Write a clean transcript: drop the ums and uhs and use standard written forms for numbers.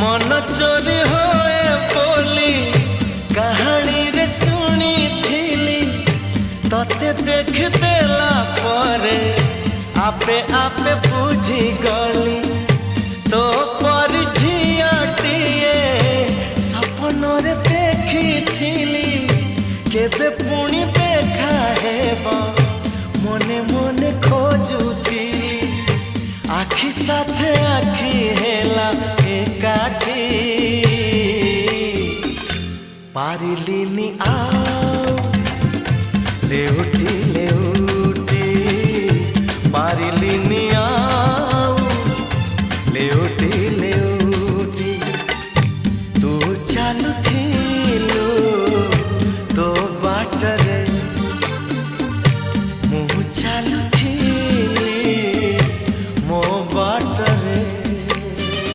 मन चोरी होए बोली कहानी रे सुनी थिली तते देख देला परे आपे आपे बुझी गली तो पर झियाटिए सपन रे देखी थिली केबे पुणी देखा हेबा मने मने खोजुथिली आखि साथे आखि हेला एकाठी पारिलिनी आओ लेउटी